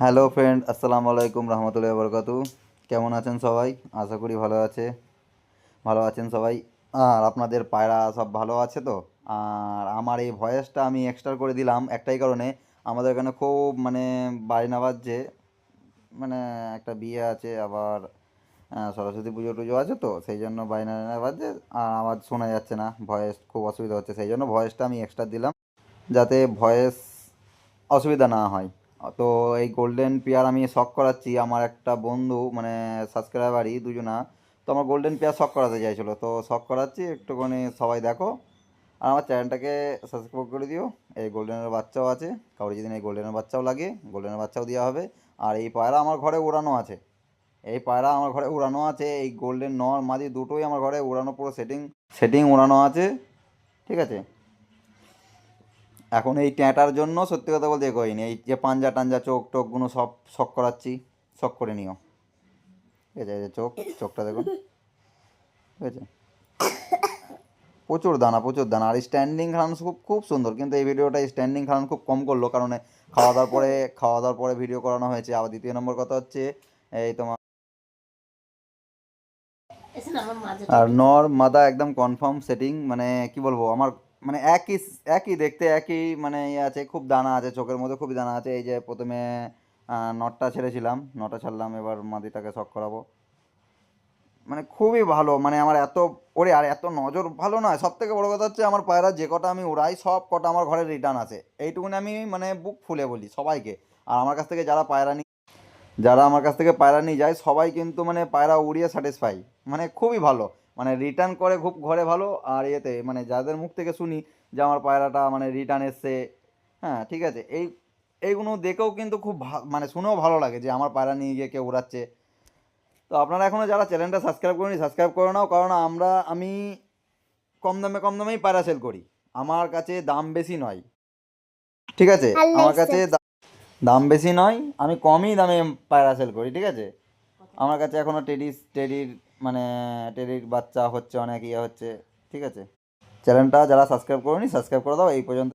Hello friend, আসসালামু আলাইকুম রহমতুল্লাহি বরকাতু। কেমন আছেন সবাই? আশা করি ভালো আছেন সবাই। আর আপনাদের পায়রা সব ভালো আছে তো? আর আমার এই ভয়েসটা আমি এক্সট্রা করে দিলাম একটাই কারণে, আমাদের এখানে খুব বাজনা বাজছে। মানে একটা বিয়ে আছে, আবার সরস্বতী পুজো টুজো আছে, তো সেই জন্য বাজনা বাজছে। আর আওয়াজ শোনা যাচ্ছে না, ভয়েস খুব অসুবিধা হচ্ছে, সেই জন্য ভয়েসটা আমি এক্সট্রা দিলাম, যাতে ভয়েস অসুবিধা না হয়। তো এই গোল্ডেন পেয়ার আমি শখ করাচ্ছি, আমার একটা বন্ধু সাবস্ক্রাইবারই দুজনা। তো আমার গোল্ডেন পেয়ার শখ করাতে চাইছিলো, তো শখ করাচ্ছি, একটুখানি সবাই দেখো। আর আমার চ্যানেলটাকে সাবস্ক্রাইব করে দিও। এই গোল্ডেনের বাচ্চাও আছে, কারো যদি এই গোল্ডেনের বাচ্চাও লাগে, গোল্ডেনের বাচ্চাও দেওয়া হবে। আর এই পায়রা আমার ঘরে উড়ানো আছে, এই গোল্ডেন নর মাদি দুটোই আমার ঘরে উড়ানো, পুরো সেটিং সেটিং উড়ানো আছে। ঠিক আছে। এখন এই ট্যাঁটার জন্য সত্যি কথা বলতে করিনি, এই যে পাঞ্জা টাঞ্জা চোখ টোকগুলো সব শখ করাচ্ছি, শখ করে নিও। ঠিক আছে, এই যে চোখটা দেখুন। ঠিক আছে, প্রচুর দানা। আর স্ট্যান্ডিং খান খুব খুব সুন্দর, কিন্তু এই ভিডিওটা স্ট্যান্ডিং খান খুব কম করলো, কারণ খাওয়া দাওয়ার পরে ভিডিও করানো হয়েছে। আবার দ্বিতীয় নম্বর কথা হচ্ছে, এই তোমার আর নর মাদা একদম কনফার্ম সেটিং, কি বলবো, আমার একই একই দেখতে, একই ইয়ে আছে, খুব দানা আছে চোখের মধ্যে, খুবই দানা আছে। এই যে প্রথমে নটটা ছেড়েছিলাম, নটা ছাড়লাম, এবার মাদিটাকে শখ করাবো। খুবই ভালো, আমার এত ওরে, আর এত নজর ভালো নয়। সব থেকে বড় কথা হচ্ছে, আমার পায়রা যে কটা আমি উড়াই সব কটা আমার ঘরে রিটার্ন আছে, এইটুকুনি আমি বুক ফুলে বলি সবাইকে। আর আমার কাছ থেকে যারা আমার কাছ থেকে পায়রা নিয়ে যায়, সবাই কিন্তু পায়রা উড়িয়ে স্যাটিসফাই, খুবই ভালো, রিটার্ন করে খুব ঘরে ভালো। আর ইয়েতে যাদের মুখ থেকে শুনি যে আমার পায়রাটা রিটার্ন এসছে, হ্যাঁ ঠিক আছে, এইগুলো দেখেও কিন্তু খুব শুনেও ভালো লাগে যে আমার পায়রা নিয়ে গিয়ে কেউ উড়াচ্ছে। তো আপনারা এখনও যারা চ্যানেলটা সাবস্ক্রাইব করেনি, সাবস্ক্রাইব করে নাও, কারণ আমি কম দামেই পায়রা সেল করি। আমার কাছে দাম বেশি নয়, ঠিক আছে, আমার কাছে দাম বেশি নয়, আমি কমই দামে পায়রা সেল করি, ঠিক আছে। আমার কাছে এখনও মানে টেডির বাচ্চা হচ্ছে, অনেক ইয়ে হচ্ছে, ঠিক আছে। চ্যানেলটা যারা সাবস্ক্রাইব করেনি সাবস্ক্রাইব করে দাও। এই পর্যন্ত।